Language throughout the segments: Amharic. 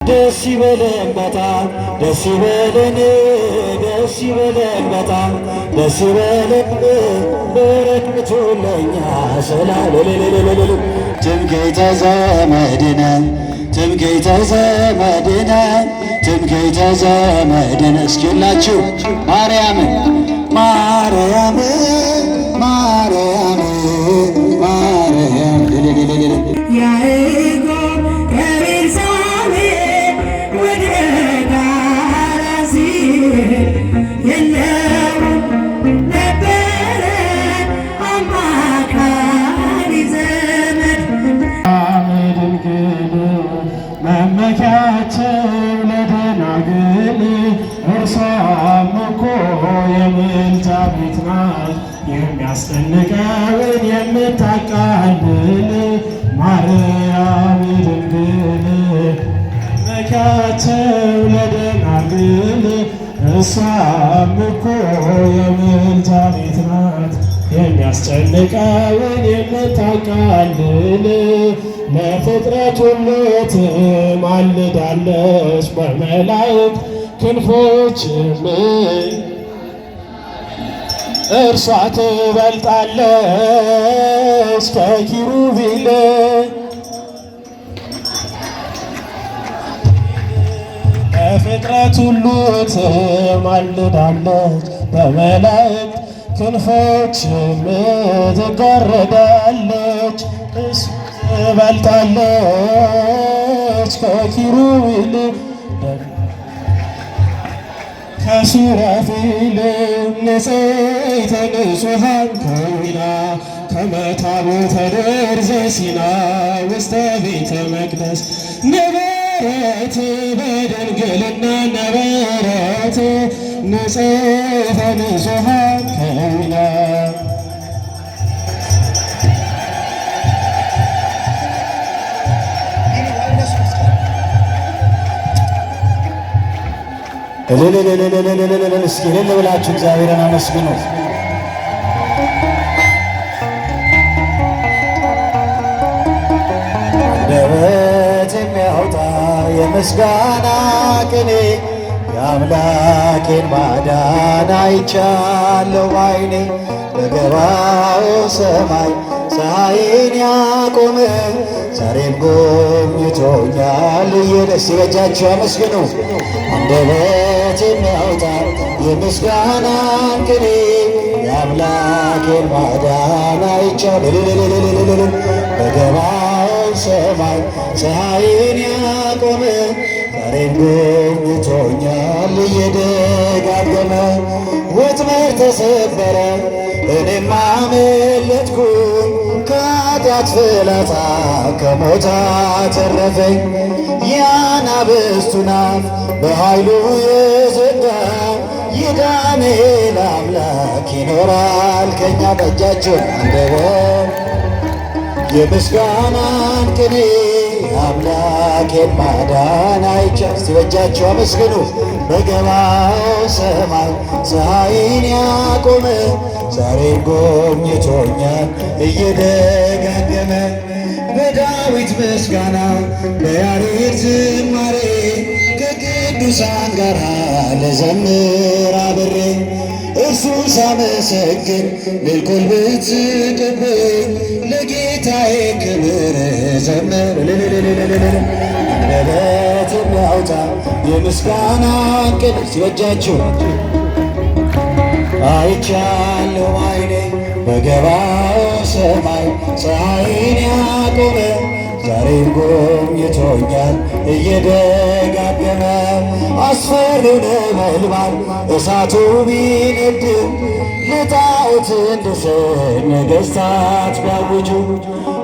ደስ ይበለን በጣም ደስ ይበለን ደስ ይበለን በጣም ደስ ይበለን በረከቱ ለኛ ስላለለለለለለ ትምክህተ ዘመድነ ትምክህተ ዘመድነ ትምክህተ ዘመድነ እስኪላችሁ ማርያምን ማርያምን ማርያምን ማርያም መመኪያቸው ለደናግል እርሷም እኮ የምልጃ ቤት ናት። የሚያስጨንቀውን የምታቃልል ማርያም ድንግል መመኪያቸው ለደናግል እርሷም እኮ የምልጃ ቤት ናት። የሚያስጨንቀውን የምታቃልል ለፍጥረት ሁሉ ትማልዳለች በመላእክት ክንፎችም እርሷ ትበልጣለች ከኪሩቤል ለፍጥረት ሁሉ ትማልዳለች በመላእክት ክንፎችም ትጋረዳለች ትበልጣለች ከኪሩቤል ከሱራፌል ንጽሕተ ንጹሐን ከዊና ከመ ታቦተ ደርዘ ሲና ውስተ ቤተ መቅደስ ነበረት በድንግልና ነበረት ንጽሕተ ንጹሐን ከዊና እስኪ እልል ብላችሁ እግዚአብሔርን አመስግኑ። አንደበት የሚያወጣ የምስጋና ቅኔ የአምላኬን ማዳን አይቻለሁ ባይኔ በገባው ሰማይ ፀሐይን ያቆመ ዛሬም ጎብኝቶኛል እየደስ በእጃችሁ አመስግኑ። አንደበት የሚያወጣ የምስጋናን ቅኔ የአምላኬን ማዳን አይቻለሁ በገባው ሰማይ ፀሐይን ያቆመ ዛሬም ጎብኝቶኛል እየደጋገመ ወጥመድ ተሰበረ እኔም አመለጥኩኝ ከኃጢአት ፍላጻ ከሞት አተረፈኝ የአናብስቱን አፍ በኃይሉ የዘጋ የዳንኤል አምላክ ይኖራል ከእኛ በእጃችን አንደበት የምስጋናን ቅኔ አምላኬን ማዳን አይቻል ሲበጃቸው አመስግኑ። በገባው ሰማይ ፀሐይን ያቆመ ዛሬን ጎብኝቶኛል እየደጋገመ በዳዊት ምስጋና በያሬድ ዝማሬ ከቅዱሳን ጋር ልዘምር አብሬ እርሱን ሳመሰግን ልልኮልብት ስቅብኝ ለጌታዬ ክብር ዘምር አንደበት የሚያወጣ የምስጋናን ቅኔ ሲበጃችሁ አይቻለሁ ባይኔ በገባው ሰማይ ፀሐይን ያቆመ ዛሬም ጎብኝቶኛል እየደጋገመ አስፈሪው ነበልባል እሳቱ ቢነድም ለጣዖት እንድሰግድ ነገሥታት ቢያውጁ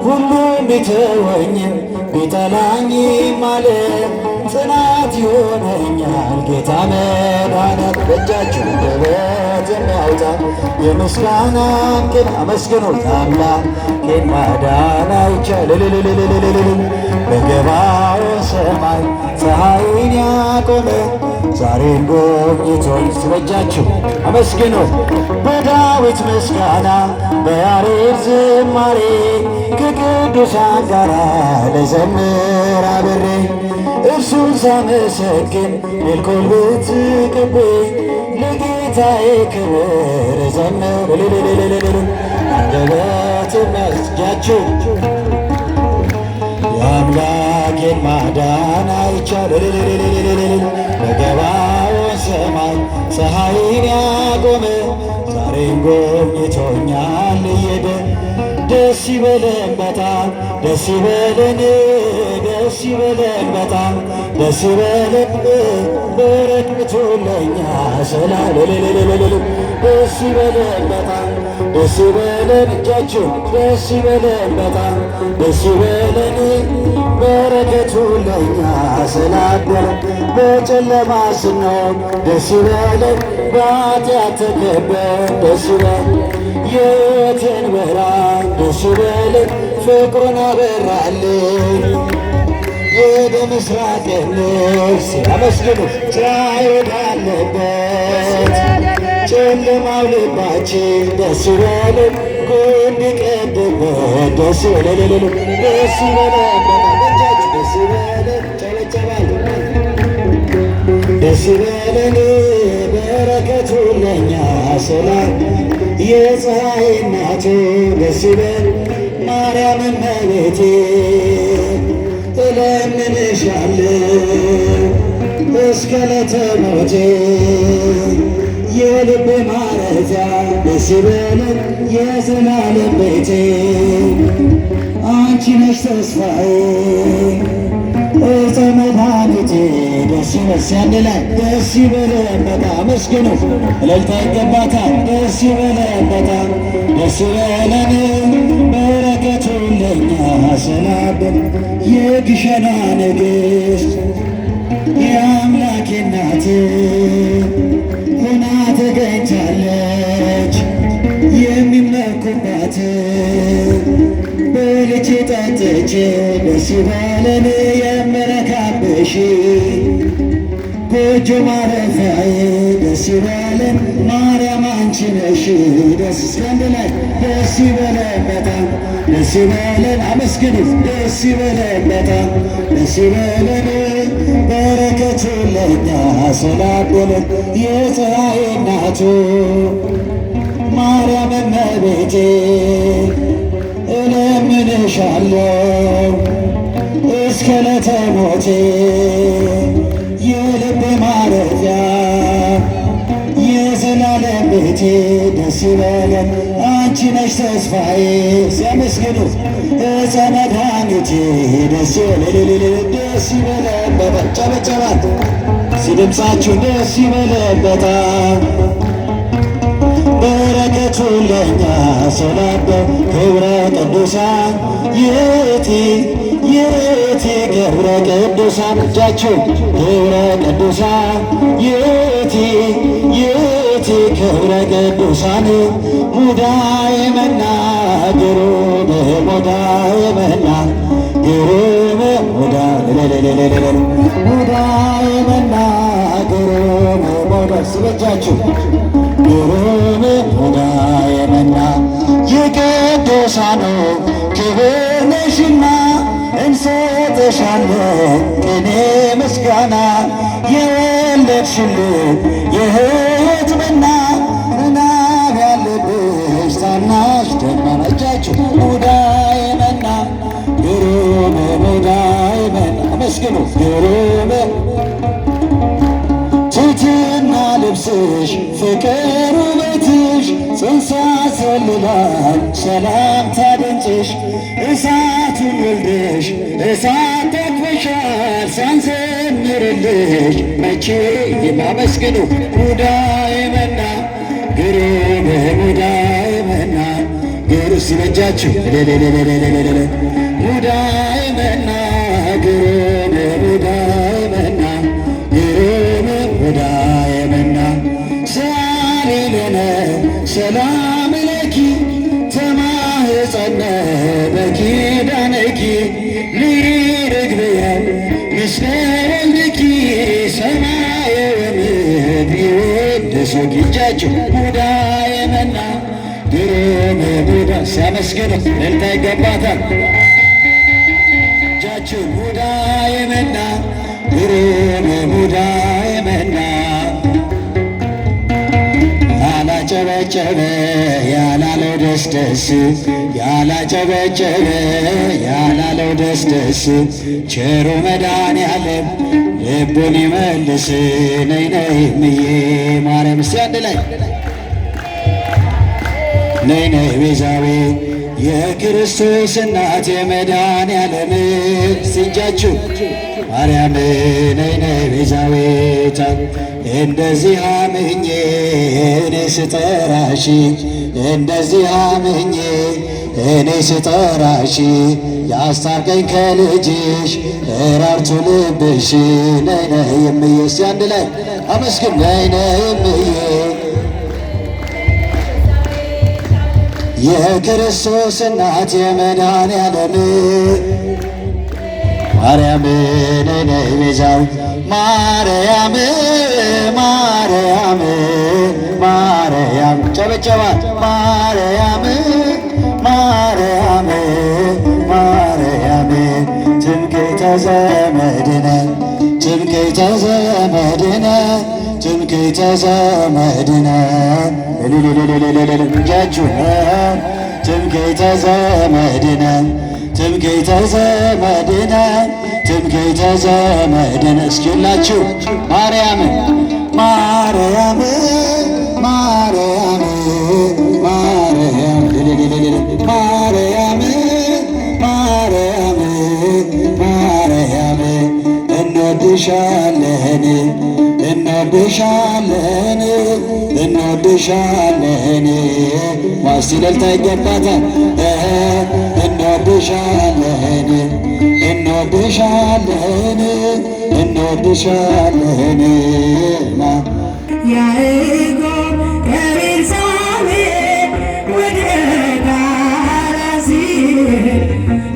ሁሉም ቢተወኝም ቢጠላኝም ዓለም ጽናት ይሆነኛል ጌታ መድኃኒት በእጃችሁ አንደበት የሚያወጣ የምስጋናን ቅኔ አመስግኑት አምላኬን ማዳን አይቻለሁ በገባው ሰማይ ፀሐይን ያቆመ ዛሬም ጎብኝቶኝ ስለጃችሁ አመስግኑ። በዳዊት ምስጋና በያሬድ ዝማሬ ከቅዱሳን ጋራ ልዘምር አብሬ እርሱን ሳመሰግን ሜልኮል ብትቅብኝ ለጌታዬ ክብር ዘምር አንደበት መስጃችሁ የአምላኬን ማዳን አይቻል በገባዖን ሰማይ ፀሐይን ያቆመ ዛሬም ጎብኝቶኛል እየደ ደስ ይበለን በጣም ደስ ይበለን ደስ ይበለን በጣም ደስ ይበለን በረከቱ ለኛ ሰላም ደስ ይበለን በጣም ደስ ይበለን እጃችሁ ደስ ይበለን በጣም ደስ ይበለን በረከቱ ለኛ ስላደረ በጨለማ ስንሆን ደስ ይበለን በኃጢአት ተከበን ደስ ይበለን የሕይወትን ብርሃን ደስ ይበለን ፍቅሩን አበራልን ወደ ምስራቅ ነፍስ አመስግኑ ፀሐይ ወዳለበት ጨለማው ልባችን ደስ ይበለን ጎን ቢቀድበት ደስ ይበለን ደስ ይበለን በታበጃችሁ ደስ ይበለን ጨበጨባል ደስ ይበለን በረከቱ ለኛ ሰላም የፀሐይ እናቱ ደስ ይበል ማርያም እመቤቴ እለምንሻለሁ እስከ ዕለተ ሞቴ የልብ ማረፊያ ደስ ይበለን የዘላለም ቤቴ አንቺ ነሽ ተስፋዬ እፀ መድኃኒቴ ደስ ይበል አንድ ላይ ደስ ይበለን በጣም አመስግኑ እልልታ ይገባታል ደስ ይበለን በጣም ደስ ይበለን በረከቱ ለኛ ሰላም የግሸና ንግሥት የአምላኬ እናት ሆና ተገኝታለች የሚመኩባት በልቼ ጠጥቼ ደስ ይበለን የምረካብሽ ጎጆ ማረፊያዬ ደስ ይበለን ማርያም አንቺ ነሽ ደስ አንድ ላይ ደስ ይበለን በጣም ደስ ይበለን አመስግኑ ደስ ይበለን በጣም ደስ ይበለን በረከቱ ለኛ ስላደለን የፀሐይ እናቱ ማርያም እመቤቴ እለምንሻለሁ እስከ ዕለተ ሞቴ የልብ ማረፊያ የዘላለም ቤቴ ደስ ይበለን አንቺ ነሽ ተስፋዬ ሲያመስግኑ እፀ መድኃኒቴ ደስ ይበለን ደስ ይበለን በጣም ጨበጨባት ሲድምፃችሁ ደስ ይበለን በጣም በረከቱ ለኛ ሰላም ክብረ ቅዱሳን የቲ ገብረ ቅዱሳን እጃችሁ ክብረ ቅዱሳን የቲ ክብረ ቅዱሳን ሙዳየ መና ግሩም ሙዳየ መና ግሩም ሙዳየ መና ግሩም ሞገስ በእጃችሁ ግሩም ሙዳየ መና የቅዱሳኑ ክብር ነሽና እንሰጥሻለን ቅኔ ምስጋና የወለድሽልን የሕይወት መና ምናብ ያለብሽ ታናሽ ደመና እጃችሁ ሙዳየ መና ግሩም ሙዳየ መና አመስግኑ ግሩም ትሕትና ልብስሽ ፍቅር ውበትሽ ጽንሳ ሰልላል ሰላምታ ድምፅሽ እሳቱን ወልደሽ እሳት ተክበሻል ሳንዘምርልሽ መቼ የማመስግኑ ሙዳየ መና ግሩም ሙዳየ መና ግሩ ሲበጃችሁ ሙዳየ መና ግሩም ሙዳየ መና ግሩም ሙዳየ መና ሰአሊለነ ሰላም ለኪ ተማህፀነ በኪዳነኪ ሊርግብየ ምስለ ወልድኪ ሰማየ እጃችሁ ሙዳየ መና ግሩም ሙዳ ሲያመስግኑ እልልታ ይገባታል። እጃችሁ ሙዳየ መና ግሩም ሙዳየ መና ያላጨበጨበ ያላለው ደስ ደስ ያላጨበጨበ ያላለው ደስ ደስ ቸሩ መድኃኔዓለም ልቡን ይመልስ። ነይ ነይ እምዬ ማርያም እስቲ አንድ ላይ ነይ ነይ ቤዛዊት የክርስቶስ እናት የመድኃኔዓለም እጃችሁ ማርያም ነይ ነይ ቤዛዊት እንደዚህ አምኜ እኔ ስጠራሽ እንደዚህ አምኜ እኔ ስጠራሽ ያስታርቀኝ ከልጅሽ እራርቱ ልብሽ። ነይ ነይ እምዬ እስቲ አንድ ላይ አመስግን። ነይ ነይ እምዬ የክርስቶስ እናት የመድኃኔዓለም ማርያም ነይ ነይ ቤዛዊት ማርያም ማርያም ማርያም ጨበጨባት ማርያም ማርያም ማርያም ትምክህተ ዘመድነ ትምክህተ ዘመድነ ትምክህተ ዘመድነ እጃችሁን ትምክህተ ዘመድነ ትምክህተ ዘመድነ ትምክህተ ዘመድነ እስኪ ሁላችሁ ማርያም ማርያም ማርያም ማርያም ማርያም ማርያም ማርያም እንወድሻለን እንወድሻለን እንወድሻለን ዋስቲ እልልታ ይገባታል። እንወድሻለን እንወድሻለን እንወድሻለን ያዕቆብ ከቤርሳቤህ ወደ ጋራ ሲሄድ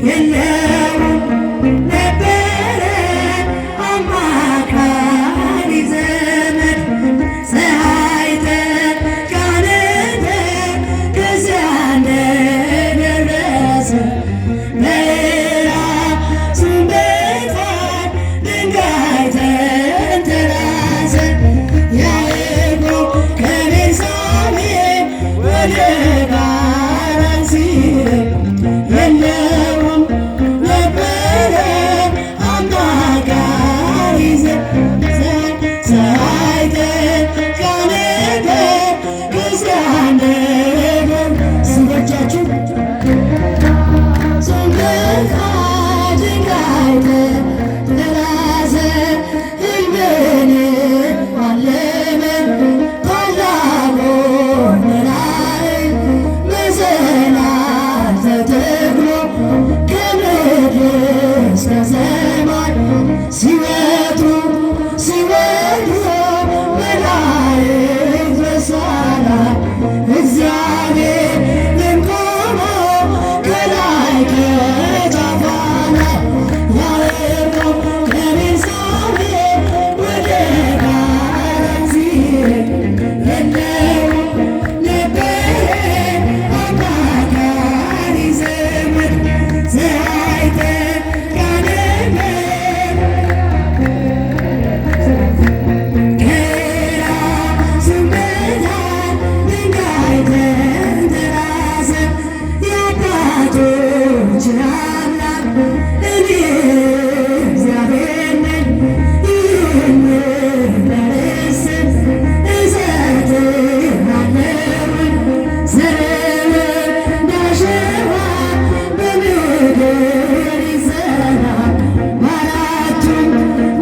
የለውም ነበረ አማካሪ ዘመድ ፀሐይ ተጋረደ ከዚያ እንደደረሰ በራሱም በታች ድንጋይ ተንተራሰ። ያዕቆብ ከቤርሳቤህ ወደ ጋራ ሲሄድ የለውም ነበረ አማካሪ ዘመድ ፀሐይ ተጋረደ ከዚያ እንደደረሰ እጃችሁ ሲወጡ ሲወርዱ መላእክት በሰላም እግዚአብሔርን ቆሞ ከላይ ከጫፏና ያዕቆብ ከቤርሳቤህ ወደ ጋራ ሲሄድ የለውም ነበረ አማካሪ ዘመድ ፀሐይ ተጋረደ ከራሱም በታች ድንጋይ ተንተራሰ። የአባቶች አምላክ እኔ እግዚአብሔር ነኝ ይህን ለርስት እሰጥሃለሁኝ ዘርህን እንዳሸዋ በምድር ይዘራል በአራቱም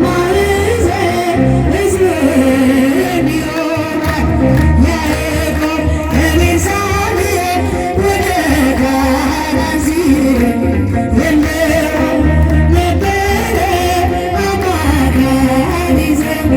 ማዕዘን ሕዝብህን ይሆናል። ያዕቆብ ከቤርሳቤህ ወደ ጋራ ሲሄድ የለውም ነበረ አማካሪ ዘመድ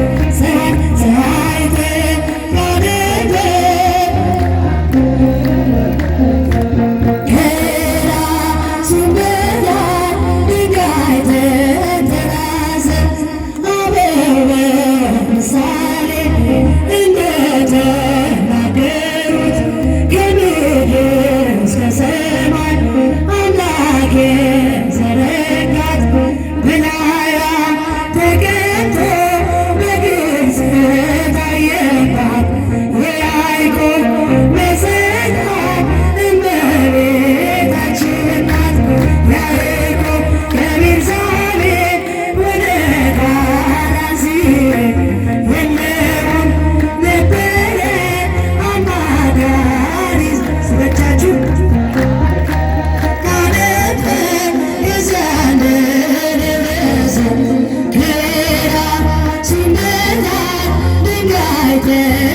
ደስ